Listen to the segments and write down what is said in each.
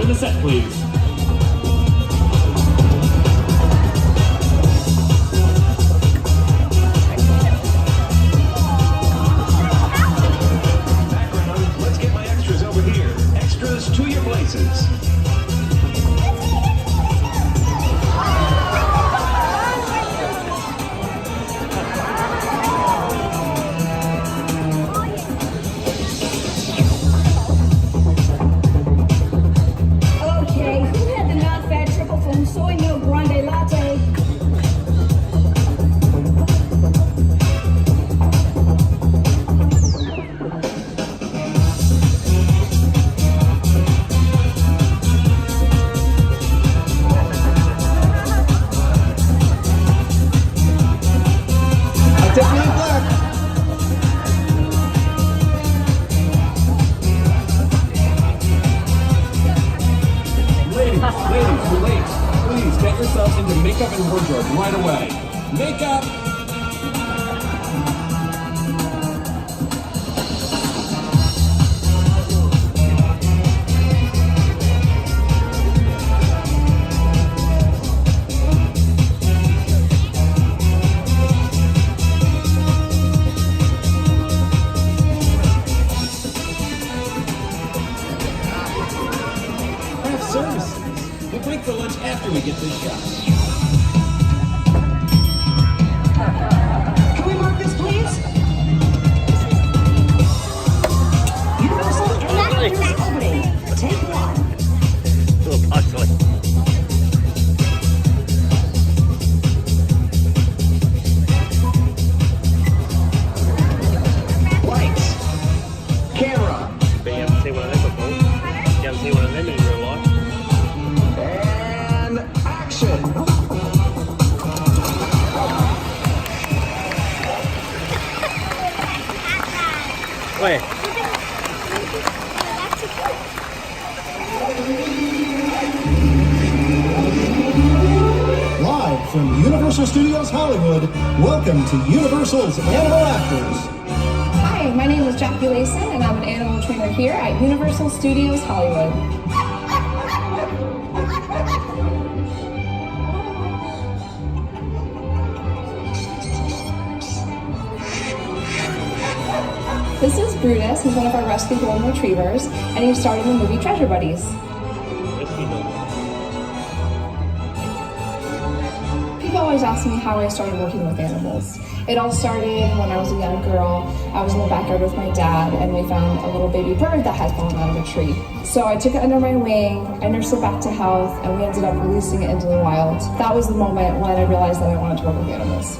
in the set, please. Background, let's get my extras over here. Extras to your places. Ladies, you're late. Please get yourselves into makeup and wardrobe right away. Makeup! Services. We'll break for lunch after we get this shot. Can we mark this, please? Universal Studios opening. Take one. A little puzzling. Lights. Camera. But you haven't seen one of them before. You haven't seen one of them in real life. And action. Wait. Live from Universal Studios Hollywood, welcome to Universal's Animal Actors. Hi, my name is Jackie Layson, and I'm an animal trainer here at Universal Studios Hollywood. This is Brutus. He's one of our rescue golden retrievers, and he starred in the movie Treasure Buddies. People always ask me how I started working with animals. It all started when I was a young girl. I was in the backyard with my dad, and we found a little baby bird that had fallen out of a tree. So I took it under my wing, I nursed it back to health, and we ended up releasing it into the wild. That was the moment when I realized that I wanted to work with animals.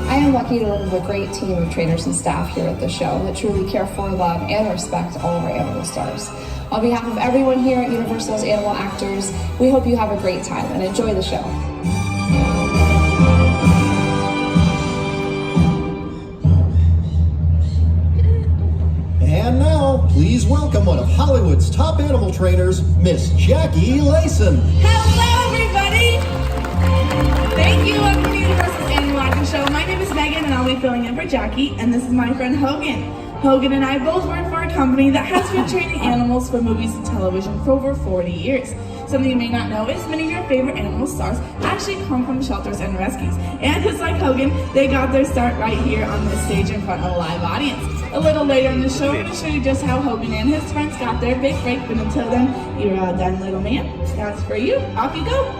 I am lucky to work with a great team of trainers and staff here at the show that truly care for, love, and respect all of our animal stars. On behalf of everyone here at Universal's Animal Actors, we hope you have a great time and enjoy the show. And now, please welcome one of Hollywood's top animal trainers, Miss Jackie Layson. Hello, everybody! Thank you. Welcome to Universal's Animal Acting Show. My name is Megan, and I'll be filling in for Jackie, and this is my friend Hogan. Hogan and I both work for a company that has been training animals for movies and television for over 40 years. Something you may not know is many of your favorite animal stars actually come from shelters and rescues. And just like Hogan, they got their start right here on this stage in front of a live audience. A little later in the show, we're going to show you just how Hogan and his friends got their big break, but until then, you're all done, little man. That's for you. Off you go.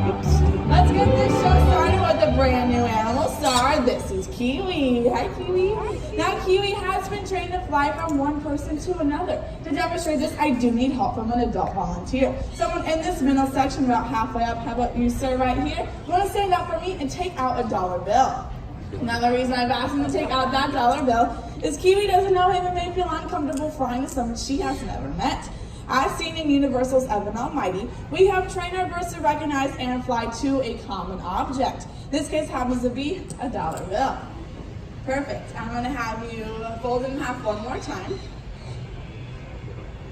Oops. Let's get this show started with a brand new animal star. This is Kiwi. Hi, Kiwi. Now, Kiwi has been trained to fly from one person to another. To demonstrate this, I do need help from an adult volunteer. Someone in this middle section, about halfway up. How about you, sir, right here? You want to stand up for me and take out a dollar bill. Now, the reason I've asked him to take out that dollar bill is Kiwi doesn't know him and may feel uncomfortable flying with someone she has never met. As seen in Universal's Evan Almighty, we have trained our birds to recognize and fly to a common object. This case happens to be a dollar bill. Perfect. I'm going to have you fold it in half one more time.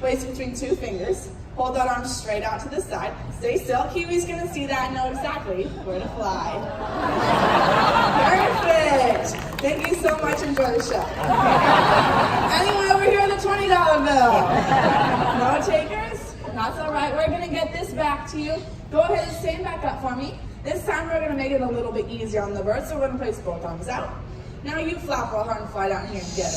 Place it between two fingers. Hold that arm straight out to the side. Stay still. Kiwi's going to see that and know exactly where to fly. Perfect. Thank you so much. Enjoy the show. Anyone over here with a $20 bill? No takers? back to you. Go ahead and stand back up for me. This time we're gonna make it a little bit easier on the bird, so we're gonna place both arms out. Now you flap real hard and fly down here and get it.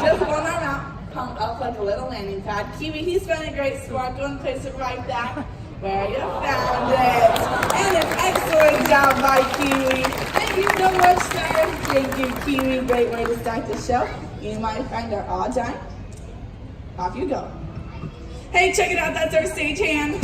Just one arm out, pump up like a little landing pad. Kiwi, he's been a great sport. Go and place it right back where you found it. And an excellent job by Kiwi. Thank you so much, sir. Thank you, Kiwi. Great way to start the show. You, my friend, are all done. Off you go. Hey, check it out. That's our stagehand.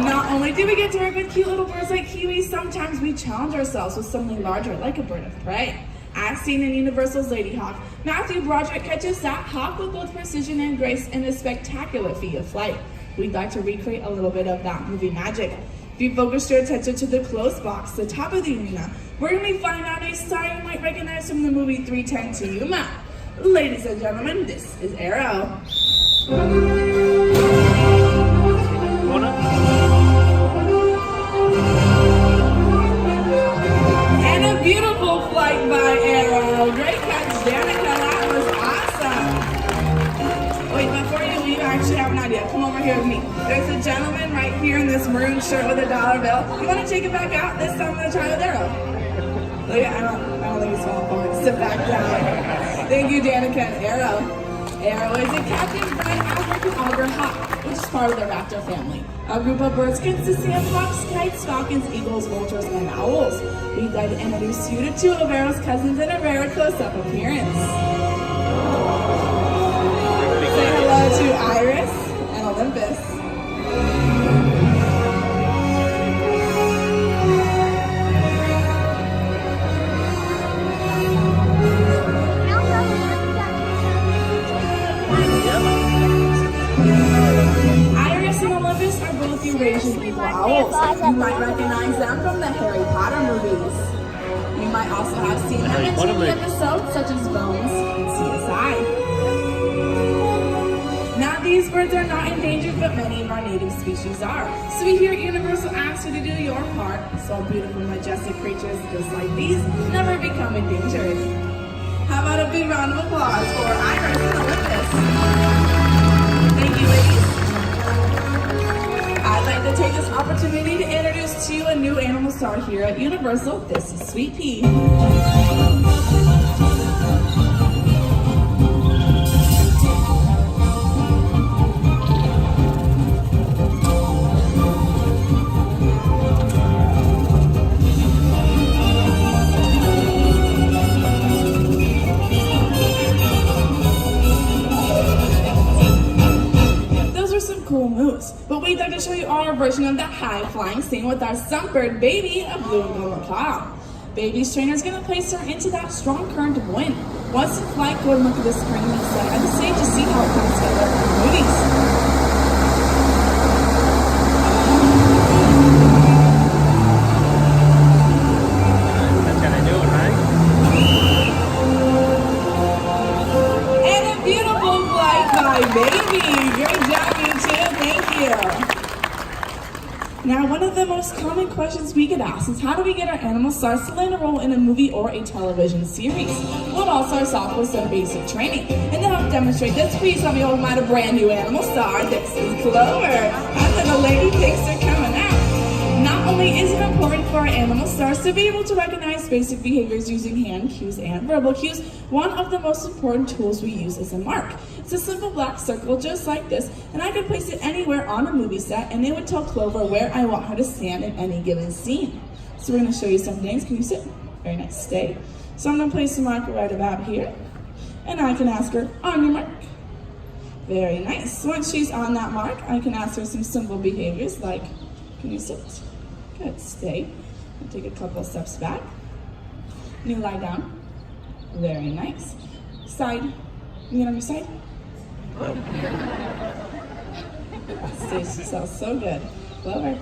Not only do we get to work with cute little birds like Kiwi, sometimes we challenge ourselves with something larger, like a bird of prey. As seen in Universal's Ladyhawk, Matthew Broderick catches that hawk with both precision and grace in a spectacular feat of flight. We'd like to recreate a little bit of that movie magic. If you focus your attention to the close box, the top of the arena, we're going to be flying out a star you might recognize from the movie 3:10 to Yuma. Ladies and gentlemen, this is Arrow. And a beautiful flight by Arrow. Great catch, Danica. That was awesome. Wait, before you leave, I actually have an idea. Come over here with me. There's a gentleman right here in this maroon shirt with a $1 bill. You want to take it back out? This time I'm going to try with Arrow. Look, I don't think it's falling forward. Sit back down. Thank you, Danica and Arrow. Arrow is a captive by Albert and Augur hawk, which is part of the raptor family. A group of birds consisting of hawks, kites, falcons, eagles, vultures, and owls. We'd like to introduce you to two of Arrow's cousins in a rare close-up appearance. Say hello to Iris and Olympus. Iris and Olympus are both Eurasian eagle owls. You might recognize them from the Harry Potter movies. You might also have seen them in TV episodes such as Bones and CSI. Now these birds are not endangered, but many of our native species are. So we here at Universal ask you to do your part so beautiful, majestic creatures just like these never become endangered. How about a big round of applause for Iris and Olympus? Thank you, ladies. I'd like to take this opportunity to introduce to you a new animal star here at Universal. This is Sweet Pea. Cool moves, but we'd like to show you our version of that high flying scene with our Sunbird baby, a blue and gold macaw. Baby's trainer is going to place her into that strong current of wind. Once in flight, go and look at the screen and set at the stage to see how it comes together in the movies. That's gonna do it, right? And a beautiful flight by Baby. Great job, you two. Thank you. Now, one of the most common questions we get asked is how do we get our animal stars to land a role in a movie or a television series? Well, it all starts off with some basic training. And to help demonstrate this, please help me hold my brand new animal star. This is Clover. That little lady thinks they're coming out. Not only is it important for our animal stars to be able to recognize basic behaviors using hand cues and verbal cues, one of the most important tools we use is a mark. It's a simple black circle just like this, and I could place it anywhere on a movie set, and it would tell Clover where I want her to stand in any given scene. So we're going to show you some things. Can you sit? Very nice. Stay. So I'm going to place a marker right about here, and I can ask her, on your mark. Very nice. Once she's on that mark, I can ask her some simple behaviors like, can you sit? Good. Stay. I'll take a couple steps back. Can you lie down? Very nice. Side. You get on your side? Stacy sounds so good. Clover.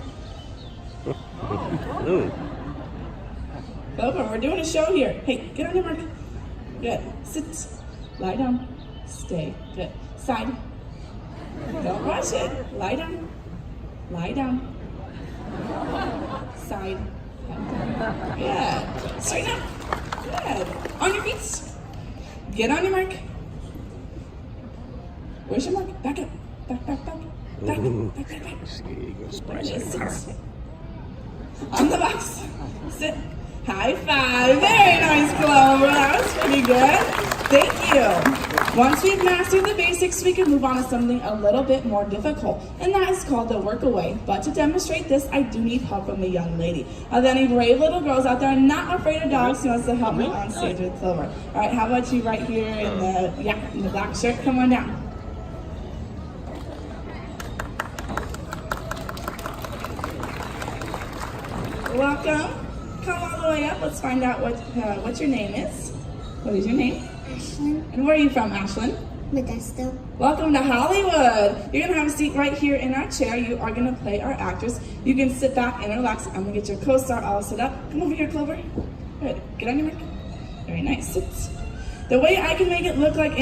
Ooh. Clover, we're doing a show here. Hey, get on your mark. Good. Sit. Lie down. Stay. Good. Side. Don't rush it. Lie down. Lie down. Side. Good. Straighten up. Good. On your feet. Get on your mark. Where's your mark? Back up. Back, back, back. Back. Sit. On the box. Sit. High five. Very nice, Clover. That was pretty good. Thank you. Once we've mastered the basics, we can move on to something a little bit more difficult, and that is called the workaway. But to demonstrate this, I do need help from the young lady. Are there any brave little girls out there not afraid of dogs who wants to help me on stage with Clover? All right, how about you right here in the black shirt? Come on down. Welcome. Come all the way up. Let's find out what your name is. What is your name? Ashlyn, And where are you from, Ashlyn? Modesto. Welcome to Hollywood. You're gonna have a seat right here in our chair. You are gonna play our actress. You can sit back and relax. I'm gonna get your co-star all set up. Come over here, Clover. Good. Get on your mic. Very nice. Sit. The way I can make it look like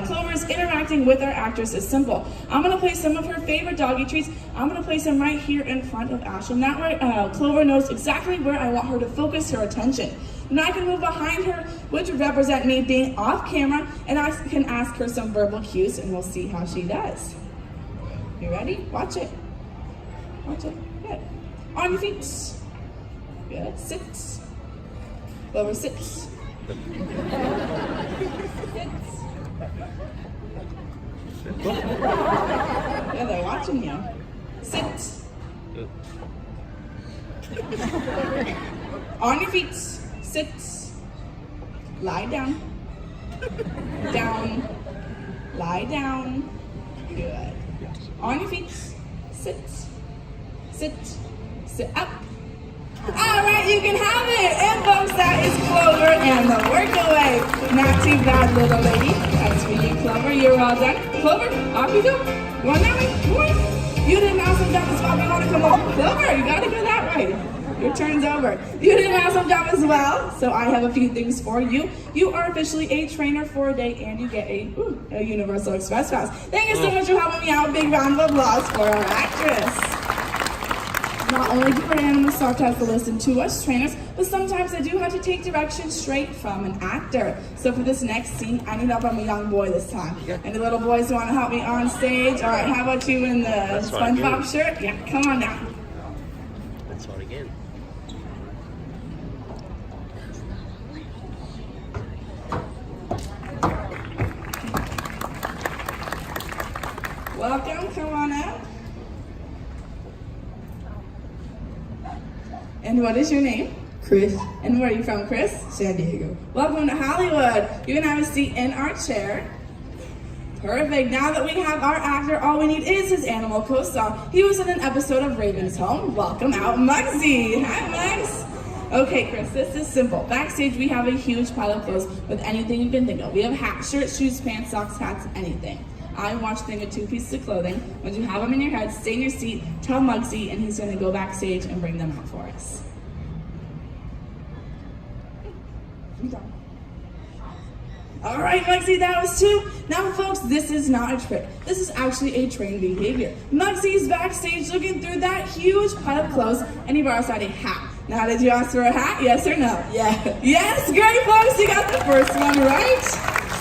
Clover's interacting with our actress is simple. I'm gonna place some of her favorite doggy treats. I'm gonna place them right here in front of Ashlyn. That way, Clover knows exactly where I want her to focus her attention. And I can move behind her, which would represent me being off camera, and I can ask her some verbal cues, and we'll see how she does. You ready? Watch it. Watch it. Good. On your feet. Good. Sit. Clover, sit. Yeah, they're watching you. Sit. On your feet. Sit. Lie down. Down. Lie down. Good. On your feet. Sit. Sit. Sit up. All right, you can have it. And folks, that is Clover and the workaway. Not too bad, little lady. That's for you, Clover. You're all done. Clover, off you go. You want that way? Come on. You didn't have some job as well. You want to come on? Clover, you got to go that way. Your turn's over. You did an awesome job as well. So I have a few things for you. You are officially a trainer for a day, and you get a Universal Express pass. Thank you so much for helping me out. Big round of applause for our actress. Not only do our animal staff have to listen to us trainers, but sometimes I do have to take directions straight from an actor. So for this next scene, I need help from a young boy this time. Any little boys who want to help me on stage? All right, how about you in the SpongeBob shirt? Yeah, come on down. That's what again. Welcome, come on up. And what is your name? Chris. And where are you from, Chris? San Diego. Welcome to Hollywood. You're gonna have a seat in our chair. Perfect. Now that we have our actor, all we need is his animal co-star. He was in an episode of Raven's Home. Welcome out, Mugsy. Hi, Mugs. Okay, Chris, this is simple. Backstage, we have a huge pile of clothes with anything you can think of. We have hats, shirts, shoes, pants, socks, hats, anything. I want you to think of 2 pieces of clothing. Once you have them in your head, stay in your seat, tell Mugsy, and he's gonna go backstage and bring them out for us. All right, Mugsy, that was 2. Now, folks, this is not a trick. This is actually a trained behavior. Mugsy's backstage looking through that huge pile of clothes, and he brought us out a hat. Now, did you ask for a hat? Yes or no? Yeah. Yes, great, folks. You got the first one right.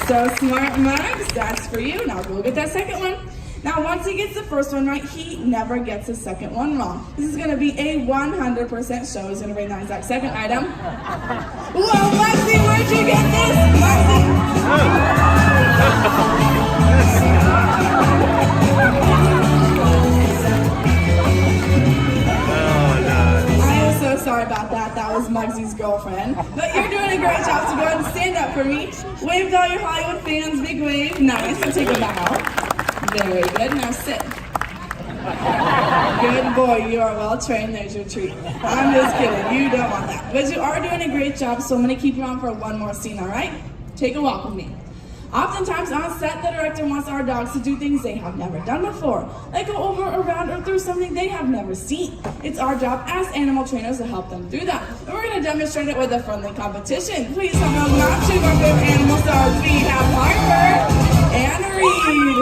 So smart, Mugs. That's for you. Now, go get that second one. Now, once he gets the first one right, he never gets the second one wrong. This is going to be a 100% show. He's going to bring that exact second item. Whoa, Mugsy, where'd you get this? Mugsy. I am so sorry about that. That was Mugsy's girlfriend. But you're doing a great job, so go ahead and stand up for me. Wave to all your Hollywood fans. Big wave. Nice. And take a bow. Very good. Now sit. Good boy. You are well trained. There's your treat. I'm just kidding. You don't want that. But you are doing a great job, so I'm going to keep you on for one more scene, all right? Take a walk with me. Oftentimes on set, the director wants our dogs to do things they have never done before, like go over, around, or through something they have never seen. It's our job as animal trainers to help them through that. And we're going to demonstrate it with a friendly competition. Please help me welcome 2 of our favorite animal stars. We have Harper and Reed.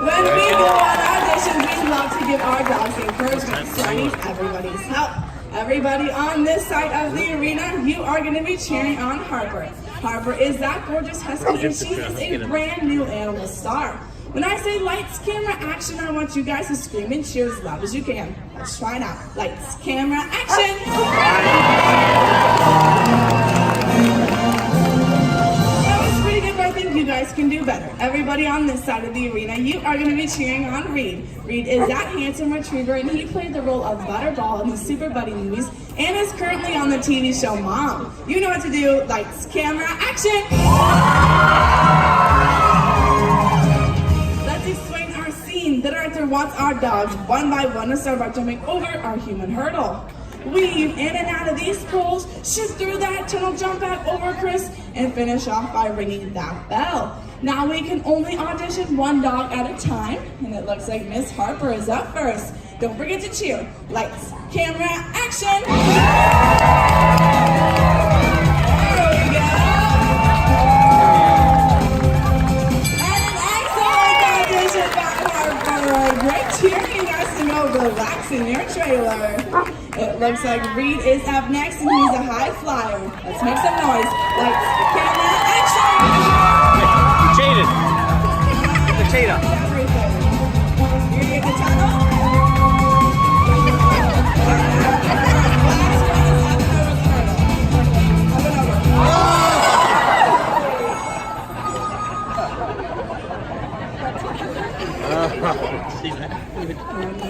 When we go on auditions, we love to give our dogs encouragement, so I need everybody's help. Everybody on this side of the arena, you are going to be cheering on Harper. Harper is that gorgeous husky, and she is a brand new animal star. When I say lights, camera, action, I want you guys to scream and cheer as loud as you can. Let's try it out. Lights, camera, action! That was pretty good, but I think you guys can do better. Everybody on this side of the arena, you are going to be cheering on Reed. Reed is that handsome retriever, and he played the role of Butterball in the Super Buddy movies and is currently on the TV show Mom. You know what to do. Lights, camera, action! Let's explain our scene. The director wants our dogs one by one to start by jumping over our human hurdle. Weave in and out of these poles, shift through that tunnel, jump back over Chris, and finish off by ringing that bell. Now we can only audition one dog at a time, and it looks like Miss Harper is up first. Don't forget to cheer. Lights, camera, action! There we go! And an excellent audition by Harper. Great cheering, you guys to go relax in your trailer. It looks like Reed is up next, and he's a high flyer. Let's make some noise. Lights, camera, action! You cheated. Get the cheater. Everything. You're gonna get the tunnel?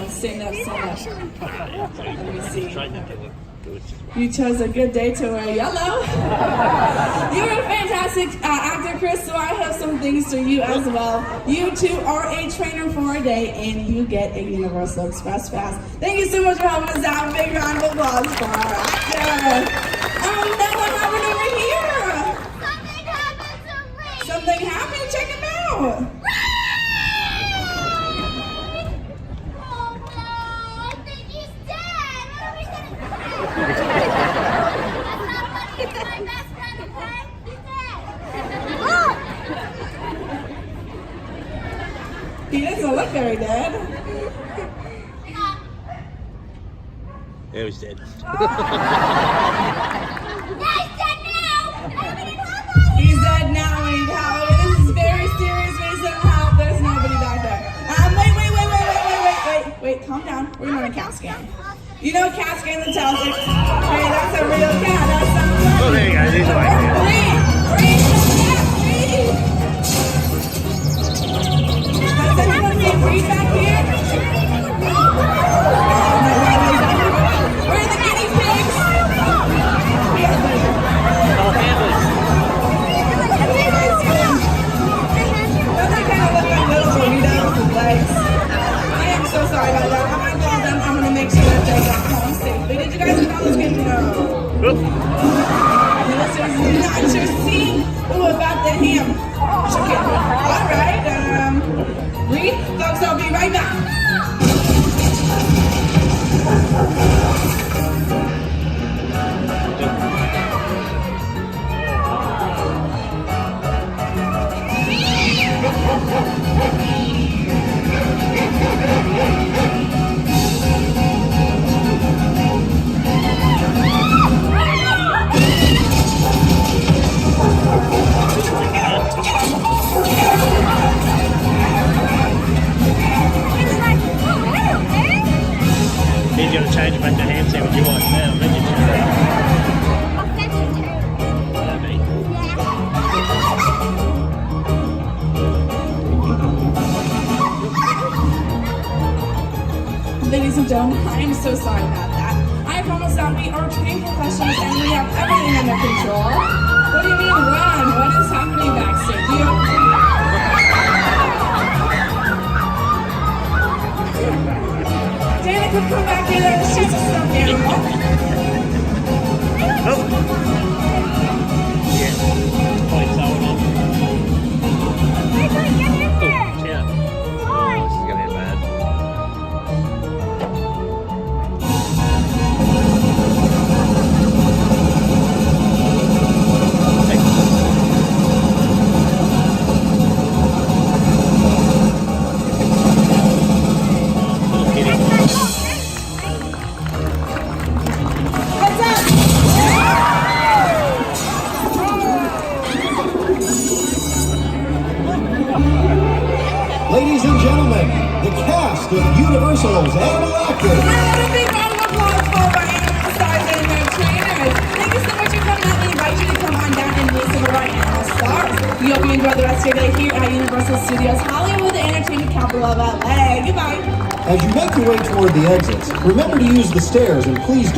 Stand up. Let me see. You chose a good day to wear yellow. You're a fantastic actor, Chris, so I have some things for you as well. You too are a trainer for a day, and you get a Universal Express Pass. Thank you so much for helping us out. Big round of applause for our actor. Now what happened over here? Something happened to Reed. Something happened? Check him out. He doesn't look very dead. He was dead. He's dead now, we need help. This is very serious. We need some help. There's nobody back there. Wait, calm down. We're doing a CAT scan. You know CAT scan that tells us, hey, that's a real cat. That's not Oh, there you go. He's away. Reed! Does anyone see Reed back here? Where are the guinea pigs? Oh, handlers. Doesn't it kind of look like little burritos with legs? I am so sorry about that. I'm gonna call them. I'm gonna make sure that they got home safely. Did you guys know this game? No. Oop. This is not your scene. Ooh, about the ham. Chicken. All right. Reed, folks, I'll be right back. He's going to change back to ham sandwich you want now. Ladies and gentlemen, I am so sorry about that. I promise that we are trained professionals and we have everything under control. What do you mean run? What is happening backstage? Danica, come back here. She's a stuffed animal. Nope. Yeah. Probably sour enough. Yeah. This is going to be bad. rehearsals and lacking. A big round of applause for our animal stars and their trainers. Thank you so much for coming out. We invite you to come on down and meet some of our animal stars. We hope you enjoy the rest of your day here at Universal Studios Hollywood, the entertainment capital of LA. Goodbye. As you make your way toward the exits, remember to use the stairs and please